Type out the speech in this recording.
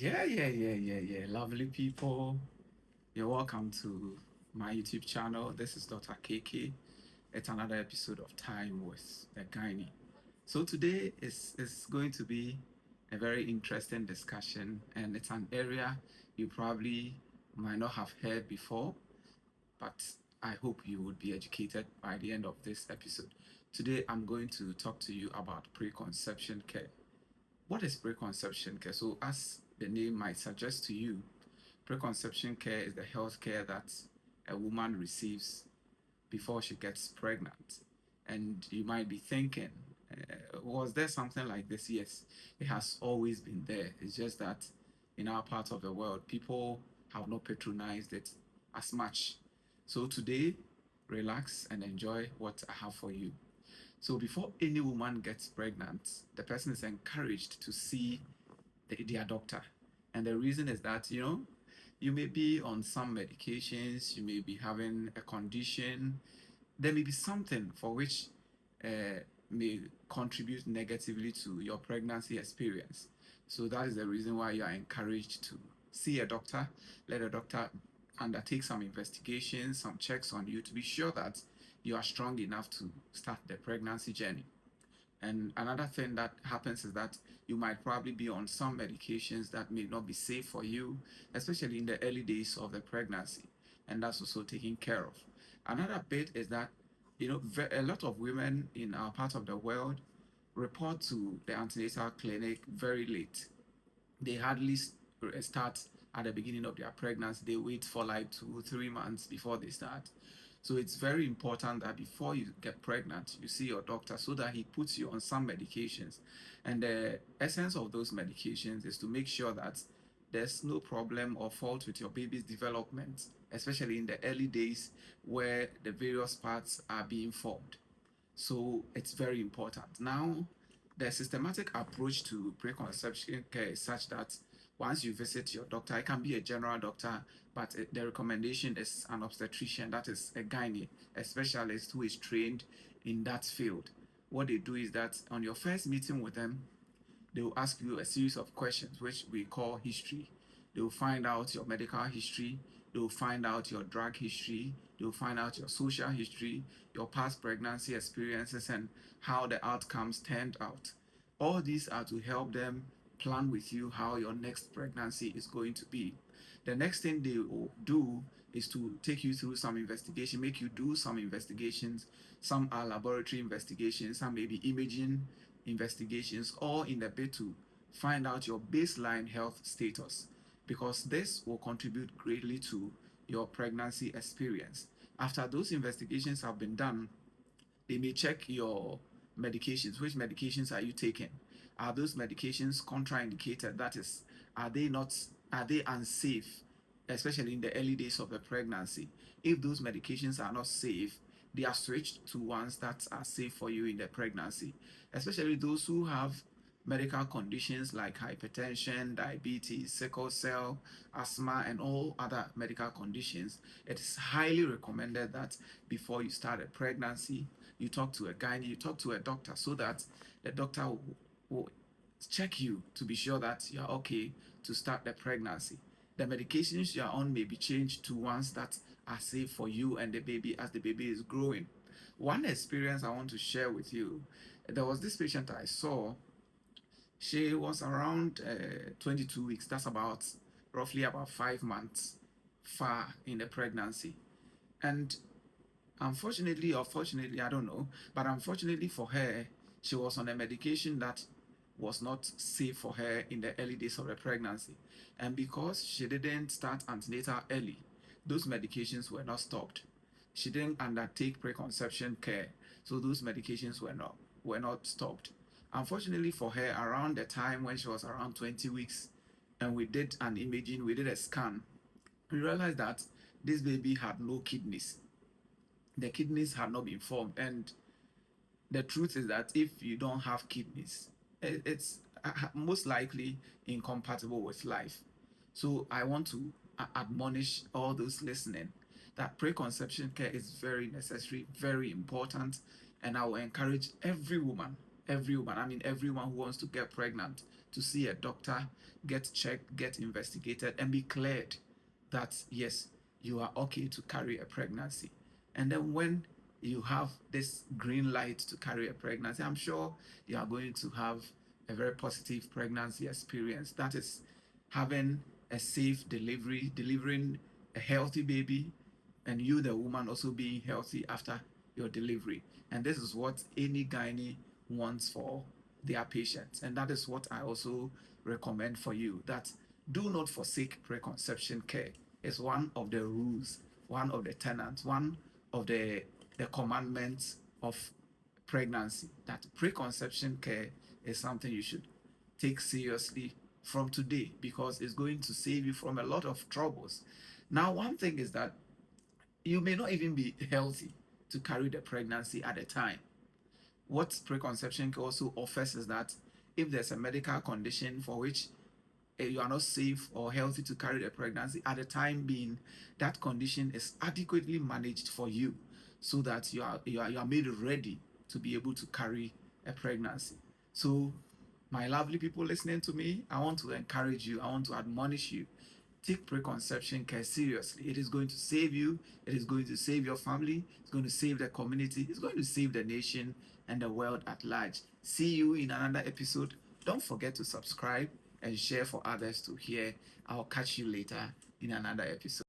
Yeah. Lovely people. You're welcome to my YouTube channel. This is Dr. KK. It's another episode of Time with the Gynae. So today is going to be a very interesting discussion, and it's an area you probably might not have heard before, but I hope you would be educated by the end of this episode. Today I'm going to talk to you about preconception care. What is preconception care? So, as the name might suggest to you, preconception care is the health care that a woman receives before she gets pregnant. And you might be thinking, was there something like this? Yes, it has always been there. It's just that in our part of the world, people have not patronized it as much. So, today, relax and enjoy what I have for you. So before any woman gets pregnant, the person is encouraged to see their doctor. And the reason is that, you may be on some medications, you may be having a condition, there may be something for which may contribute negatively to your pregnancy experience. So that is the reason why you are encouraged to see a doctor, let a doctor undertake some investigations, some checks on you to be sure that you are strong enough to start the pregnancy journey. And another thing that happens is that you might probably be on some medications that may not be safe for you, especially in the early days of the pregnancy. And that's also taken care of. Another bit is that, a lot of women in our part of the world report to the antenatal clinic very late. They hardly start at the beginning of their pregnancy. They wait for like 2 3 months before they start. So it's very important that before you get pregnant, you see your doctor so that he puts you on some medications. And the essence of those medications is to make sure that there's no problem or fault with your baby's development, especially in the early days where the various parts are being formed. So it's very important. Now, the systematic approach to preconception care is such that once you visit your doctor, it can be a general doctor, but the recommendation is an obstetrician, that is a gynae, a specialist who is trained in that field. What they do is that on your first meeting with them, they will ask you a series of questions, which we call history. They will find out your medical history, they will find out your drug history, they will find out your social history, your past pregnancy experiences, and how the outcomes turned out. All these are to help them plan with you how your next pregnancy is going to be. The next thing they will do is to take you through some investigation, make you do some investigations. Some are laboratory investigations, some may be imaging investigations, all in the bid to find out your baseline health status, because this will contribute greatly to your pregnancy experience. After those investigations have been done, they may check your medications. Which medications are you taking? Are those medications contraindicated? That is, are they not are they unsafe, especially in the early days of the pregnancy? If those medications are not safe, they are switched to ones that are safe for you in the pregnancy, especially those who have medical conditions like hypertension, diabetes, sickle cell, asthma, and all other medical conditions. It is highly recommended that before you start a pregnancy, you talk to a gynae, you talk to a doctor, so that the doctor will check you to be sure that you are okay to start the pregnancy. The medications you are on may be changed to ones that are safe for you and the baby as the baby is growing. One experience I want to share with you, there was this patient I saw. She was around 22 weeks. That's about roughly about 5 months far in the pregnancy. And unfortunately, or fortunately, I don't know, but unfortunately for her, she was on a medication that was not safe for her in the early days of the pregnancy. And because she didn't start antenatal early, those medications were not stopped. She didn't undertake preconception care, so those medications were not stopped. Unfortunately for her, around the time when she was around 20 weeks, and we did an imaging, we did a scan, we realized that this baby had no kidneys. The kidneys had not been formed, and the truth is that if you don't have kidneys, it's most likely incompatible with life. So I want to admonish all those listening that preconception care is very necessary, very important, and I will encourage every woman every woman, I mean everyone who wants to get pregnant, to see a doctor, get checked, get investigated, and be cleared that yes, you are okay to carry a pregnancy. And then when you have this green light to carry a pregnancy, I'm sure you are going to have a very positive pregnancy experience. That is having a safe delivery, delivering a healthy baby, and you, the woman, also being healthy after your delivery. And this is what any gynae wants for their patients. And that is what I also recommend for you, that do not forsake preconception care. It's one of the rules, one of the tenets, one of the commandments of pregnancy, that preconception care is something you should take seriously from today, because it's going to save you from a lot of troubles. Now, one thing is that you may not even be healthy to carry the pregnancy at the time. What preconception care also offers is that if there's a medical condition for which you are not safe or healthy to carry the pregnancy at the time being, that condition is adequately managed for you, so that you are made ready to be able to carry a pregnancy. So, my lovely people listening to me, I want to encourage you, I want to admonish you. Take preconception care seriously. It is going to save you, it is going to save your family, it's going to save the community, it's going to save the nation and the world at large. See you in another episode. Don't forget to subscribe and share for others to hear. I'll catch you later in another episode.